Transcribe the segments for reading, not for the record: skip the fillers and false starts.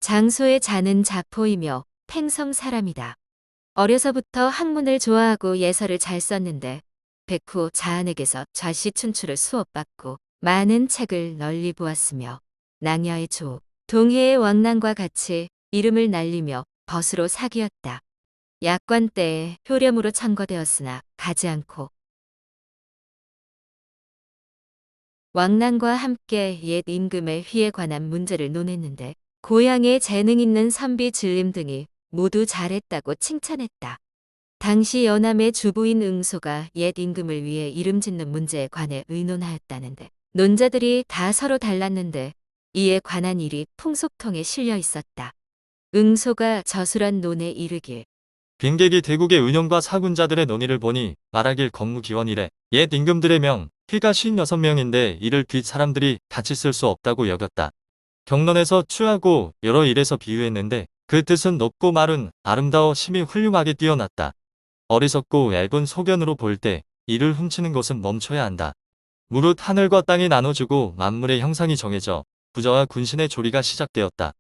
장소의 자는 자포이며 팽성 사람이다. 어려서부터 학문을 좋아하고 예서를 잘 썼는데 백후 자한에게서 좌시춘추를 수업받고 많은 책을 널리 보았으며 낭야의 조, 동해의 왕난과 같이 이름을 날리며 벗으로 사귀었다. 약관 때에 효렴으로 청거되었으나 가지 않고 왕난과 함께 옛 임금의 휘에 관한 문제를 논했는데 고향에 재능 있는 선비 진림 등이 모두 잘했다고 칭찬했다. 당시 연암의 주부인 응소가 옛 임금을 위해 이름 짓는 문제에 관해 의논하였다는데 논자들이 다 서로 달랐는데 이에 관한 일이 풍속통에 실려 있었다. 응소가 저술한 논에 이르길 빈객이 대국의 은영과 사군자들의 논의를 보니 말하길 건무기원이래. 옛 임금들의 명, 피가 56명인데 이를 뒷 사람들이 같이 쓸 수 없다고 여겼다. 경론에서 추하고 여러 일에서 비유했는데 그 뜻은 높고 마른 아름다워 심히 훌륭하게 뛰어났다. 어리석고 얇은 소견으로 볼 때 이를 훔치는 것은 멈춰야 한다. 무릇 하늘과 땅이 나눠지고 만물의 형상이 정해져 부자와 군신의 조리가 시작되었다.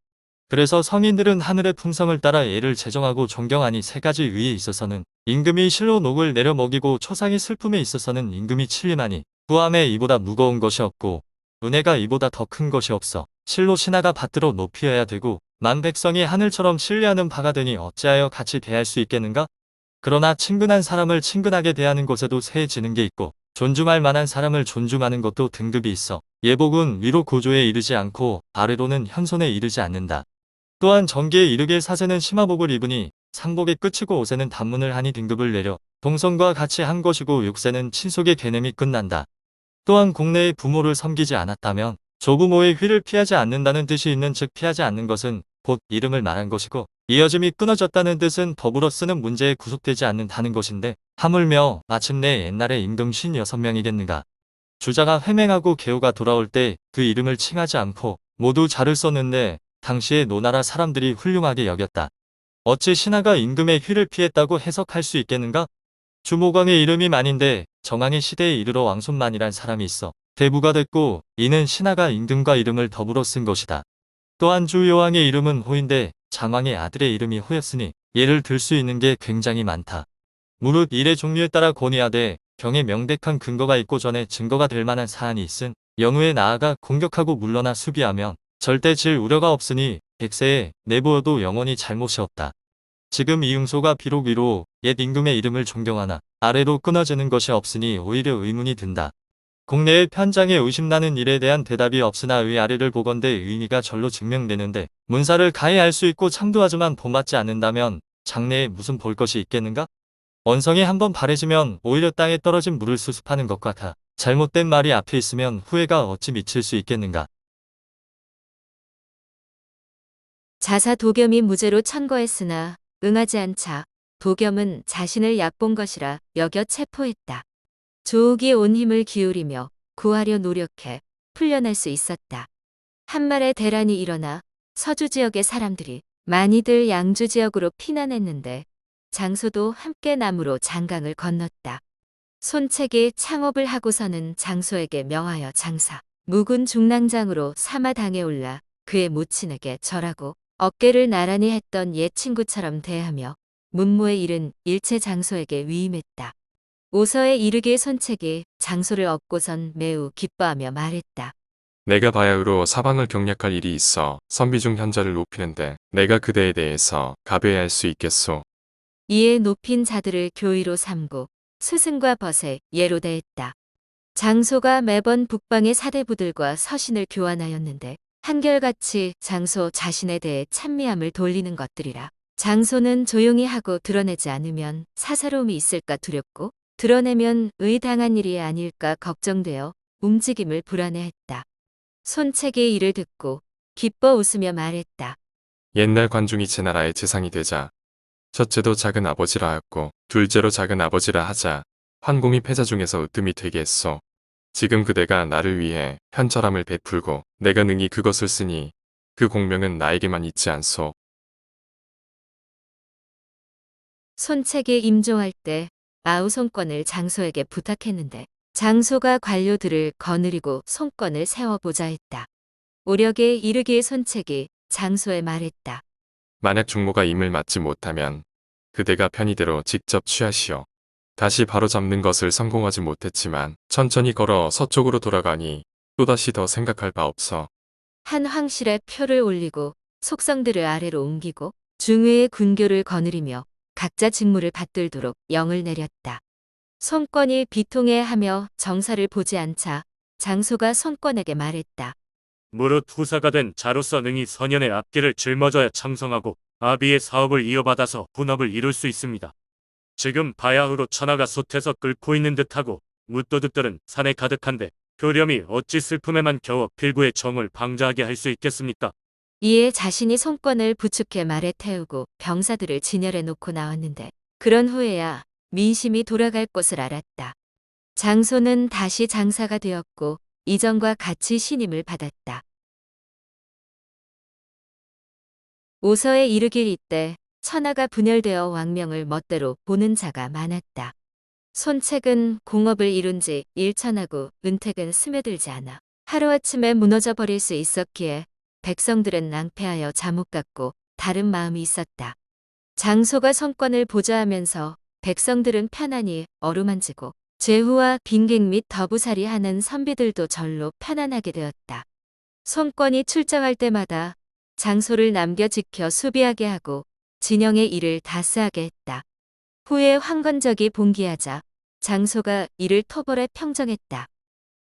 그래서 성인들은 하늘의 품성을 따라 예를 제정하고 존경하니 세 가지 의에 있어서는 임금이 실로 녹을 내려 먹이고 초상의 슬픔에 있어서는 임금이 칠림하니 부함에 이보다 무거운 것이 없고 은혜가 이보다 더 큰 것이 없어 실로 신하가 받들어 높이어야 되고 만 백성이 하늘처럼 신뢰하는 바가 되니 어찌하여 같이 대할 수 있겠는가? 그러나 친근한 사람을 친근하게 대하는 것에도 세해지는 게 있고 존중할 만한 사람을 존중하는 것도 등급이 있어 예복은 위로 고조에 이르지 않고 아래로는 현손에 이르지 않는다. 또한 정기에 이르길 사세는 심화복을 입으니 상복의 끝이고 옷에는 단문을 하니 등급을 내려 동성과 같이 한 것이고 육세는 친속의 개념이 끝난다. 또한 국내의 부모를 섬기지 않았다면 조부모의 휘를 피하지 않는다는 뜻이 있는 즉 피하지 않는 것은 곧 이름을 말한 것이고 이어짐이 끊어졌다는 뜻은 더불어 쓰는 문제에 구속되지 않는다는 것인데 하물며 마침내 옛날에 임금 56명이겠는가. 주자가 회맹하고 개호가 돌아올 때 그 이름을 칭하지 않고 모두 자를 썼는데 당시의 노나라 사람들이 훌륭하게 여겼다. 어찌 신하가 임금의 휘를 피했다고 해석할 수 있겠는가? 주모광의 이름이 만인데 정왕의 시대에 이르러 왕손만이란 사람이 있어 대부가 됐고 이는 신하가 임금과 이름을 더불어 쓴 것이다. 또한 주여왕의 이름은 호인데 장왕의 아들의 이름이 호였으니 예를 들 수 있는 게 굉장히 많다. 무릇 일의 종류에 따라 권위하되 경에 명백한 근거가 있고 전에 증거가 될 만한 사안이 있은 영우에 나아가 공격하고 물러나 수비하면 절대 질 우려가 없으니 백세에 내보여도 영원히 잘못이 없다. 지금 이응소가 비록 위로 옛 임금의 이름을 존경하나 아래로 끊어지는 것이 없으니 오히려 의문이 든다. 국내의 편장에 의심나는 일에 대한 대답이 없으나 위아래를 보건대 의미가 절로 증명되는데 문사를 가히 알 수 있고 참도하지만 본받지 않는다면 장래에 무슨 볼 것이 있겠는가? 언성이 한번 바래지면 오히려 땅에 떨어진 물을 수습하는 것 같아 잘못된 말이 앞에 있으면 후회가 어찌 미칠 수 있겠는가? 자사 도겸이 무죄로 천거했으나 응하지 않자 도겸은 자신을 얕본 것이라 여겨 체포했다. 조옥이 온 힘을 기울이며 구하려 노력해 풀려날 수 있었다. 한말의 대란이 일어나 서주 지역의 사람들이 많이들 양주 지역으로 피난했는데 장소도 함께 남으로 장강을 건넜다. 손책이 창업을 하고서는 장소에게 명하여 장사, 묵은 중랑장으로 사마당에 올라 그의 모친에게 절하고 어깨를 나란히 했던 옛 친구처럼 대하며 문무에 이른 일체 장소에게 위임했다. 오서에 이르기에 손책이 장소를 얻고선 매우 기뻐하며 말했다. 내가 바야흐로 사방을 경략할 일이 있어 선비중 현자를 높이는데 내가 그대에 대해서 가벼워할 수 있겠소. 이에 높인 자들을 교의로 삼고 스승과 벗에 예로 대했다. 장소가 매번 북방의 사대부들과 서신을 교환하였는데 한결같이 장소 자신에 대해 찬미함을 돌리는 것들이라. 장소는 조용히 하고 드러내지 않으면 사사로움이 있을까 두렵고 드러내면 의당한 일이 아닐까 걱정되어 움직임을 불안해했다. 손책의 이를 듣고 기뻐 웃으며 말했다. 옛날 관중이 제 나라의 재상이 되자 첫째도 작은 아버지라 하였고 둘째로 작은 아버지라 하자 환공이 패자 중에서 으뜸이 되게 했소. 지금 그대가 나를 위해 현철함을 베풀고 내가 능히 그것을 쓰니 그 공명은 나에게만 있지 않소. 손책에 임종할 때 아우손권을 장소에게 부탁했는데 장소가 관료들을 거느리고 손권을 세워보자 했다. 오력에 이르기에 손책이 장소에 말했다. 만약 중모가 임을 맡지 못하면 그대가 편의대로 직접 취하시오. 다시 바로 잡는 것을 성공하지 못했지만 천천히 걸어 서쪽으로 돌아가니 또다시 더 생각할 바 없어. 한 황실에 표를 올리고 속성들을 아래로 옮기고 중위의 군교를 거느리며 각자 직무를 받들도록 영을 내렸다. 손권이 비통해하며 정사를 보지 않자 장소가 손권에게 말했다. 무릇 후사가 된 자로서 능히 선현의 앞길을 짊어져야 창성하고 아비의 사업을 이어받아서 분업을 이룰 수 있습니다. 지금 바야흐로 천하가 솥에서 끓고 있는 듯하고 묻도둑들은 산에 가득한데 표렴이 어찌 슬픔에만 겨워 필부의 정을 방자하게 할 수 있겠습니까? 이에 자신이 손권을 부축해 말에 태우고 병사들을 진열해 놓고 나왔는데 그런 후에야 민심이 돌아갈 것을 알았다. 장소는 다시 장사가 되었고 이전과 같이 신임을 받았다. 오서에 이르길 이때 천하가 분열되어 왕명을 멋대로 보는 자가 많았다. 손책은 공업을 이룬 지 일천하고 은택은 스며들지 않아 하루아침에 무너져 버릴 수 있었기에 백성들은 낭패하여 잠옷 같고 다른 마음이 있었다. 장소가 손권을 보좌하면서 백성들은 편안히 어루만지고 제후와 빈객 및 더부살이 하는 선비들도 절로 편안하게 되었다. 손권이 출정할 때마다 장소를 남겨 지켜 수비하게 하고 진영의 일을 다스하게 했다. 후에 황건적이 봉기하자 장소가 이를 토벌에 평정했다.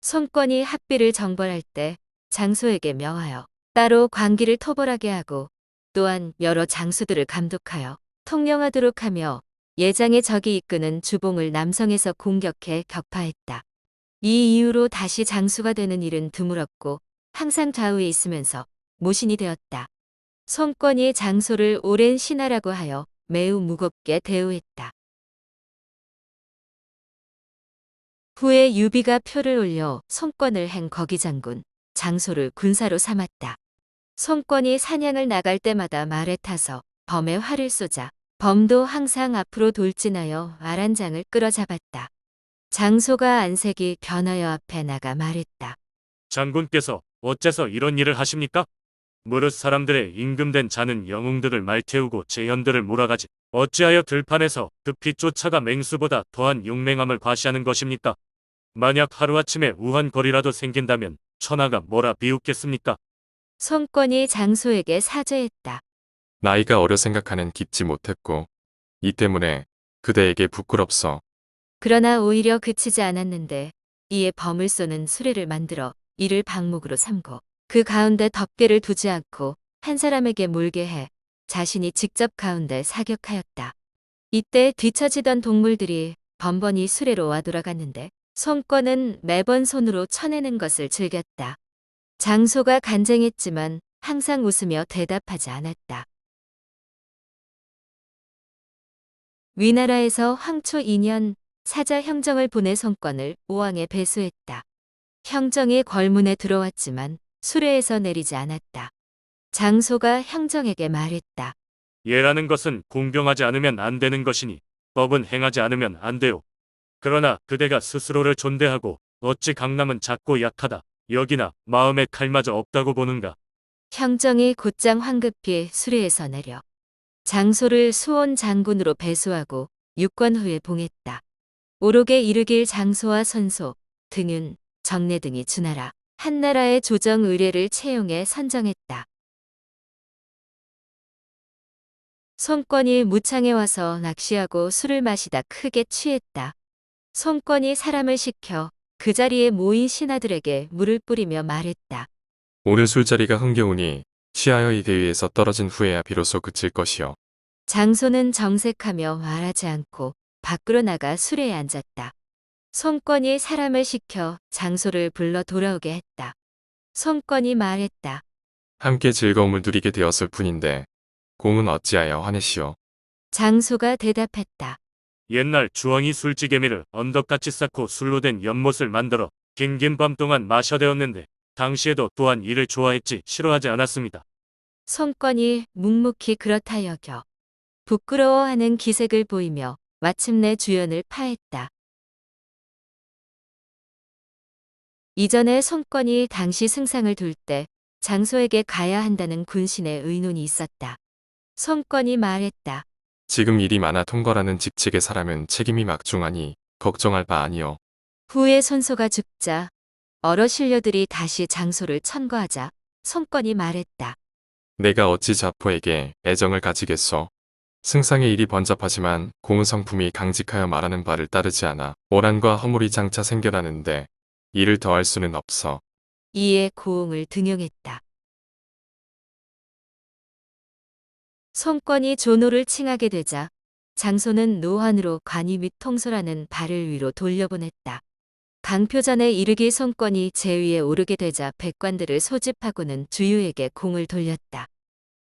손권이 합비를 정벌할 때 장소에게 명하여 따로 관기를 토벌하게 하고 또한 여러 장수들을 감독하여 통령하도록 하며 예장의 적이 이끄는 주봉을 남성에서 공격해 격파했다. 이 이후로 다시 장수가 되는 일은 드물었고 항상 좌우에 있으면서 모신이 되었다. 손권이 장소를 오랜 신하라고 하여 매우 무겁게 대우했다. 후에 유비가 표를 올려 손권을 행 거기장군, 장소를 군사로 삼았다. 손권이 사냥을 나갈 때마다 말에 타서 범에 활을 쏘자 범도 항상 앞으로 돌진하여 아란장을 끌어잡았다. 장소가 안색이 변하여 앞에 나가 말했다. 장군께서 어째서 이런 일을 하십니까? 무릇 사람들의 임금된 자는 영웅들을 말태우고 재현들을 몰아가지 어찌하여 들판에서 급히 쫓아가 맹수보다 더한 용맹함을 과시하는 것입니까? 만약 하루아침에 우환거리라도 생긴다면 천하가 뭐라 비웃겠습니까? 손권이 장소에게 사죄했다. 나이가 어려 생각하는 깊지 못했고 이 때문에 그대에게 부끄럽소. 그러나 오히려 그치지 않았는데 이에 범을 쏘는 수레를 만들어 이를 방목으로 삼고 그 가운데 덮개를 두지 않고 한 사람에게 몰게 해 자신이 직접 가운데 사격하였다. 이때 뒤처지던 동물들이 번번이 수레로 와 돌아갔는데 손권은 매번 손으로 쳐내는 것을 즐겼다. 장소가 간쟁했지만 항상 웃으며 대답하지 않았다. 위나라에서 황초 2년 사자 형정을 보내 손권을 오왕에 배수했다. 형정이 걸문에 들어왔지만 수레에서 내리지 않았다. 장소가 형정에게 말했다. 예라는 것은 공경하지 않으면 안 되는 것이니 법은 행하지 않으면 안 돼요. 그러나 그대가 스스로를 존대하고 어찌 강남은 작고 약하다. 여기나 마음의 칼마저 없다고 보는가. 형정이 곧장 황급히 수레에서 내려 장소를 수온 장군으로 배수하고 6권 후에 봉했다. 오록에 이르길 장소와 선소, 등윤, 정례 등이 주나라 한나라의 조정 의례를 채용해 선정했다. 손권이 무창에 와서 낚시하고 술을 마시다 크게 취했다. 손권이 사람을 시켜 그 자리에 모인 신하들에게 물을 뿌리며 말했다. 오늘 술자리가 흥겨우니 취하여 이 대위에서 떨어진 후에야 비로소 그칠 것이요. 장소는 정색하며 말하지 않고 밖으로 나가 수레에 앉았다. 손권이 사람을 시켜 장소를 불러 돌아오게 했다. 손권이 말했다. 함께 즐거움을 누리게 되었을 뿐인데 공은 어찌하여 화내시오. 장소가 대답했다. 옛날 주왕이 술찌개미를 언덕같이 쌓고 술로 된 연못을 만들어 긴긴 밤 동안 마셔대었는데 당시에도 또한 이를 좋아했지 싫어하지 않았습니다. 손권이 묵묵히 그렇다 여겨 부끄러워하는 기색을 보이며 마침내 주연을 파했다. 이전에 손권이 당시 승상을 둘 때 장소에게 가야 한다는 군신의 의논이 있었다. 손권이 말했다. 지금 일이 많아 통과라는 직책의 사람은 책임이 막중하니 걱정할 바 아니오. 후에 손소가 죽자 여러 신료들이 다시 장소를 천거하자 손권이 말했다. 내가 어찌 자포에게 애정을 가지겠소. 승상의 일이 번잡하지만 공은 성품이 강직하여 말하는 바를 따르지 않아 오란과 허물이 장차 생겨나는데 이를 더할 수는 없어. 이에 고흥을 등용했다. 손권이 조노를 칭하게 되자 장소는 노환으로 관이 및 통솔하는 발을 위로 돌려보냈다. 강표전에 이르기 손권이 제위에 오르게 되자 백관들을 소집하고는 주유에게 공을 돌렸다.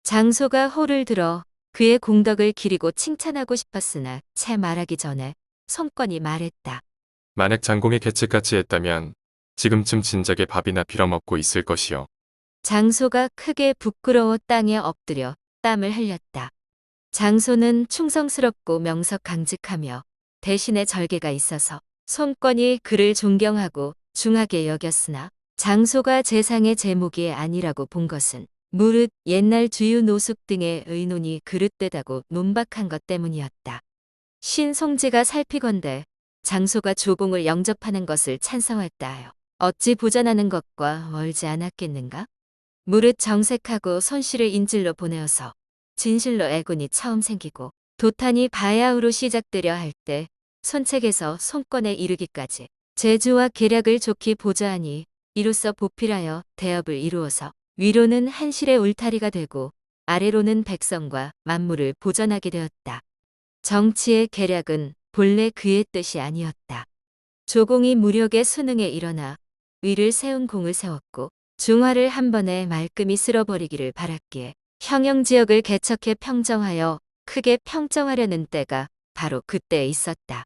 장소가 호를 들어 그의 공덕을 기리고 칭찬하고 싶었으나 채 말하기 전에 손권이 말했다. 만약 장공의 계책같이 했다면 지금쯤 진작에 밥이나 빌어먹고 있을 것이오. 장소가 크게 부끄러워 땅에 엎드려 땀을 흘렸다. 장소는 충성스럽고 명석강직하며 대신에 절개가 있어서 손권이 그를 존경하고 중하게 여겼으나 장소가 재상의 제목이 아니라고 본 것은 무릇 옛날 주유 노숙 등의 의논이 그릇되다고 논박한 것 때문이었다. 신송지가 살피건대 장소가 조공을 영접하는 것을 찬성했다 하여 어찌 보전하는 것과 멀지 않았겠는가? 무릇 정색하고 손씨를 인질로 보내어서 진실로 애군이 처음 생기고 도탄이 바야흐로 시작되려 할 때 손책에서 손권에 이르기까지 재주와 계략을 좋게 보좌하니 이로써 보필하여 대업을 이루어서 위로는 한실의 울타리가 되고 아래로는 백성과 만물을 보전하게 되었다. 정치의 계략은 본래 그의 뜻이 아니었다. 조공이 무력의 수능에 일어나 위를 세운 공을 세웠고 중화를 한 번에 말끔히 쓸어버리기를 바랐기에 형영지역을 개척해 평정하여 크게 평정하려는 때가 바로 그때에 있었다.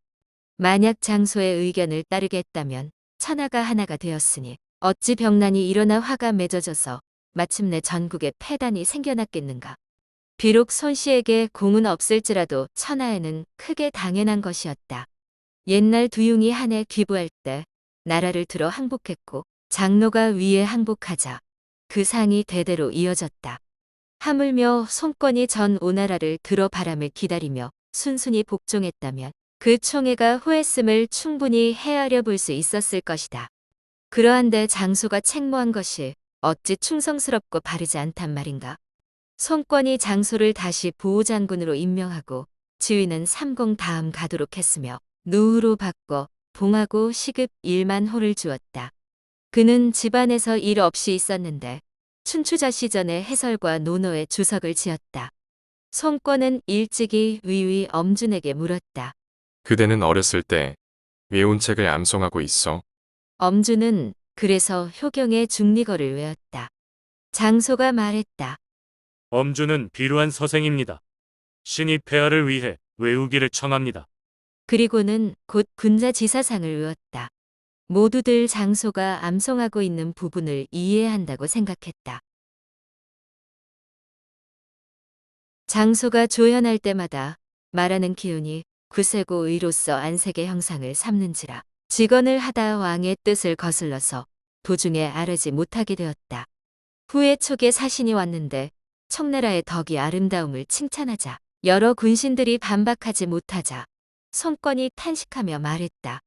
만약 장소의 의견을 따르게 했다면 천하가 하나가 되었으니 어찌 병난이 일어나 화가 맺어져서 마침내 전국에 패단이 생겨났겠는가. 비록 손씨에게 공은 없을지라도 천하에는 크게 당연한 것이었다. 옛날 두용이 한해 귀부할 때 나라를 들어 항복했고 장로가 위에 항복하자 그 상이 대대로 이어졌다. 하물며 손권이 전 오나라를 들어 바람을 기다리며 순순히 복종했다면 그 총애가 후했음을 충분히 헤아려 볼 수 있었을 것이다. 그러한데 장소가 책무한 것이 어찌 충성스럽고 바르지 않단 말인가. 손권이 장소를 다시 보호장군으로 임명하고 지위는 삼공 다음 가도록 했으며 노후로 바꿔 봉하고 시급 1만 호를 주었다. 그는 집안에서 일 없이 있었는데 춘추자 시전에 해설과 논어에 주석을 지었다. 손권은 일찍이 위위 엄준에게 물었다. 그대는 어렸을 때 외운 책을 암송하고 있어. 엄준은 그래서 효경의 중리거를 외웠다. 장소가 말했다. 엄주는 비루한 서생입니다. 신이 폐하를 위해 외우기를 청합니다. 그리고는 곧 군자지사상을 외웠다. 모두들 장소가 암송하고 있는 부분을 이해한다고 생각했다. 장소가 조연할 때마다 말하는 기운이 구세고 의로서 안색의 형상을 삼는지라 직언을 하다 왕의 뜻을 거슬러서 도중에 아르지 못하게 되었다. 후에 촉에 사신이 왔는데 청나라의 덕이 아름다움을 칭찬하자 여러 군신들이 반박하지 못하자 손권이 탄식하며 말했다.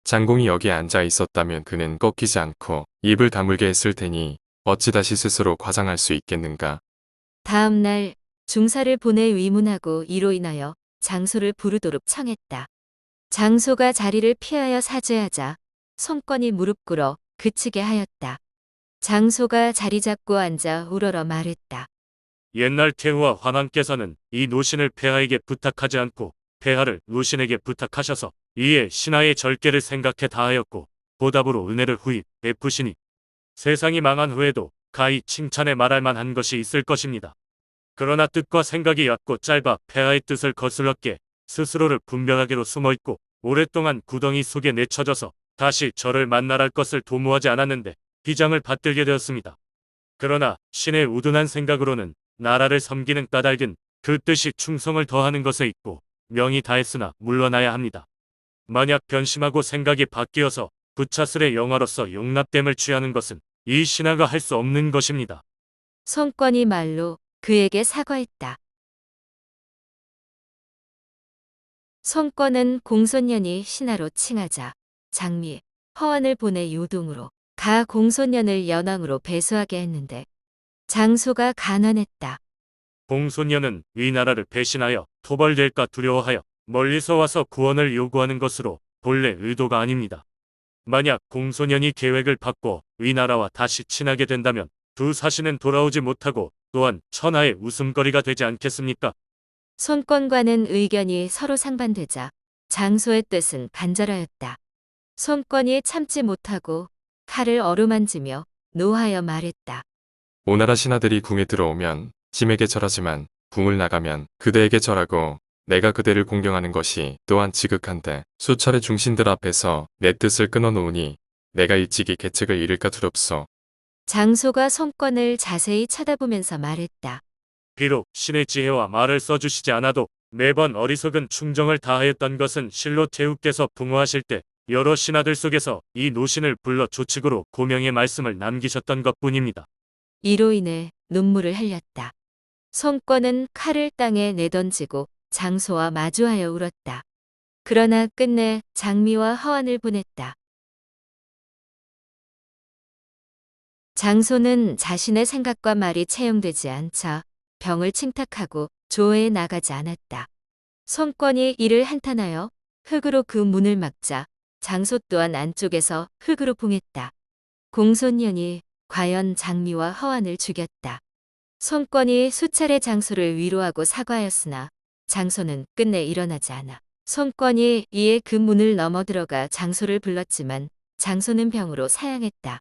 장공이 여기에 앉아 있었다면 그는 꺾이지 않고 입을 다물게 했을 테니 어찌 다시 스스로 과장할 수 있겠는가. 다음 날 중사를 보내 위문하고 이로 인하여 장소를 부르도록 청했다. 장소가 자리를 피하여 사죄하자 손권이 무릎 꿇어 그치게 하였다. 장소가 자리 잡고 앉아 우러러 말했다. 옛날 태후와 황왕께서는 이 노신을 폐하에게 부탁하지 않고 폐하를 노신에게 부탁하셔서 이에 신하의 절개를 생각해 다하였고 보답으로 은혜를 후히 베푸시니 세상이 망한 후에도 가히 칭찬에 말할 만한 것이 있을 것입니다. 그러나 뜻과 생각이 얕고 짧아 폐하의 뜻을 거슬렀기에 스스로를 분별하게로 숨어있고 오랫동안 구덩이 속에 내쳐져서 다시 저를 만나랄 것을 도모하지 않았는데 비장을 받들게 되었습니다. 그러나 신의 우둔한 생각으로는 나라를 섬기는 까닭은 그 뜻이 충성을 더하는 것에 있고 명이 다했으나 물러나야 합니다. 만약 변심하고 생각이 바뀌어서 부차슬의 영화로서 용납됨을 취하는 것은 이 신하가 할 수 없는 것입니다. 손권이 말로 그에게 사과했다. 손권은 공손년이 신하로 칭하자 장미, 허완을 보내 요동으로 가 공손년을 연왕으로 배수하게 했는데 장소가 간언했다. 공손년은 위나라를 배신하여 토벌될까 두려워하여 멀리서 와서 구원을 요구하는 것으로 본래 의도가 아닙니다. 만약 공손년이 계획을 바꿔 위나라와 다시 친하게 된다면 두 사신은 돌아오지 못하고 또한 천하의 웃음거리가 되지 않겠습니까? 손권과는 의견이 서로 상반되자 장소의 뜻은 간절하였다. 손권이 참지 못하고 칼을 어루만지며 노하여 말했다. 오나라 신하들이 궁에 들어오면 짐에게 절하지만 궁을 나가면 그대에게 절하고 내가 그대를 공경하는 것이 또한 지극한데 수차례 중신들 앞에서 내 뜻을 끊어놓으니 내가 일찍이 계책을 잃을까 두렵소. 장소가 손권을 자세히 쳐다보면서 말했다. 비록 신의 지혜와 말을 써주시지 않아도 매번 어리석은 충정을 다하였던 것은 실로 태우께서 풍화하실 때 여러 신하들 속에서 이 노신을 불러 조칙으로 고명의 말씀을 남기셨던 것뿐입니다. 이로 인해 눈물을 흘렸다. 손권은 칼을 땅에 내던지고 장소와 마주하여 울었다. 그러나 끝내 장미와 허완을 보냈다. 장소는 자신의 생각과 말이 채용되지 않자 병을 칭탁하고 조회에 나가지 않았다. 손권이 이를 한탄하여 흙으로 그 문을 막자 장소 또한 안쪽에서 흙으로 봉했다. 공손년이 과연 장미와 허완을 죽였다. 손권이 수차례 장소를 위로하고 사과하였으나 장소는 끝내 일어나지 않아. 손권이 이에 그 문을 넘어들어가 장소를 불렀지만 장소는 병으로 사양했다.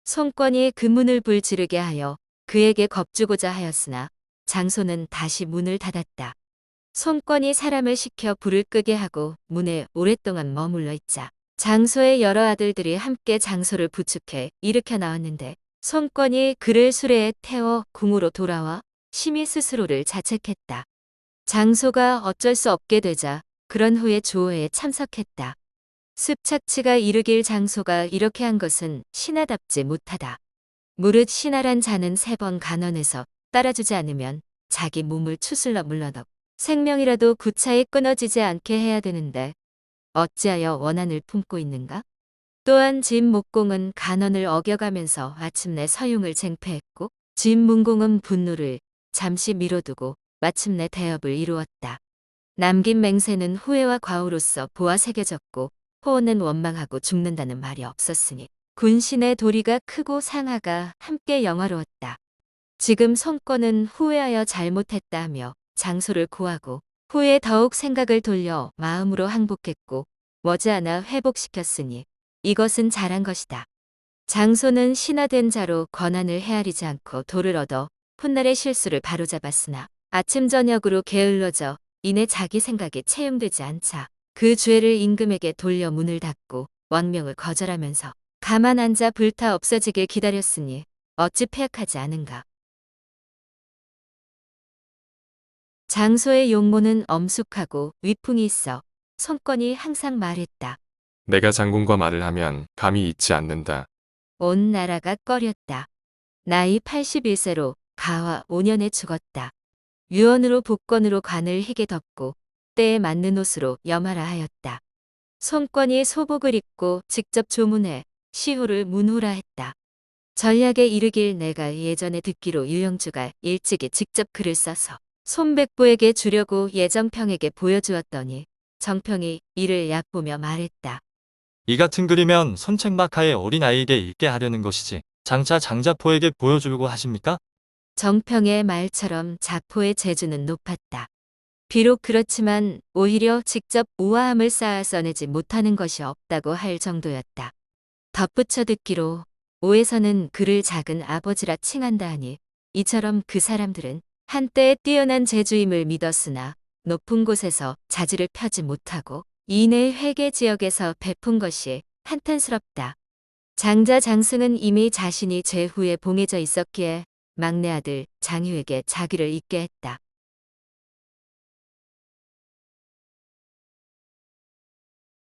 손권이 그 문을 불지르게 하여 그에게 겁주고자 하였으나 장소는 다시 문을 닫았다. 손권이 사람을 시켜 불을 끄게 하고 문에 오랫동안 머물러 있자 장소의 여러 아들들이 함께 장소를 부축해 일으켜 나왔는데 손권이 그를 수레에 태워 궁으로 돌아와 심히 스스로를 자책했다. 장소가 어쩔 수 없게 되자 그런 후에 조회에 참석했다. 습착치가 이르길 장소가 이렇게 한 것은 신하답지 못하다. 무릇 신하란 자는 3번 간언해서 따라주지 않으면 자기 몸을 추슬러 물러넣고 생명이라도 구차히 끊어지지 않게 해야 되는데 어찌하여 원한을 품고 있는가? 또한 진목공은 간언을 어겨가면서 마침내 서흉을 쟁패했고 진문공은 분노를 잠시 미뤄두고 마침내 대업을 이루었다. 남긴 맹세는 후회와 과오로서 보아 새겨졌고 호언은 원망하고 죽는다는 말이 없었으니 군신의 도리가 크고 상하가 함께 영화로웠다. 지금 손권은 후회하여 잘못했다 하며 장소를 고하고 후에 더욱 생각을 돌려 마음으로 항복했고 머지않아 회복시켰으니 이것은 잘한 것이다. 장소는 신하된 자로 권한을 헤아리지 않고 도를 얻어 훗날의 실수를 바로잡았으나 아침 저녁으로 게을러져 이내 자기 생각에 채용되지 않자 그 죄를 임금에게 돌려 문을 닫고 왕명을 거절하면서 가만 앉아 불타 없어지길 기다렸으니 어찌 패악하지 않은가. 장소의 용모는 엄숙하고 위풍이 있어 손권이 항상 말했다. 내가 장군과 말을 하면 감히 잊지 않는다. 온 나라가 꺼렸다. 나이 81세로 가화 5년에 죽었다. 유언으로 복권으로 관을 희게 덮고 때에 맞는 옷으로 염하라 하였다. 손권이 소복을 입고 직접 조문해 시호를 문호라 했다. 전략에 이르길 내가 예전에 듣기로 유영주가 일찍이 직접 글을 써서 손백부에게 주려고 예정평에게 보여주었더니 정평이 이를 얕보며 말했다. 이 같은 글이면 손책막하에 어린아이에게 읽게 하려는 것이지. 장차 장자포에게 보여주려고 하십니까? 정평의 말처럼 자포의 재주는 높았다. 비록 그렇지만 오히려 직접 우아함을 쌓아 써내지 못하는 것이 없다고 할 정도였다. 덧붙여 듣기로 오에서는 그를 작은 아버지라 칭한다 하니 이처럼 그 사람들은 한때의 뛰어난 재주임을 믿었으나 높은 곳에서 자질을 펴지 못하고 이내 회계 지역에서 베푼 것이 한탄스럽다. 장자 장승은 이미 자신이 제후에 봉해져 있었기에 막내 아들 장휴에게 자기를 잇게 했다.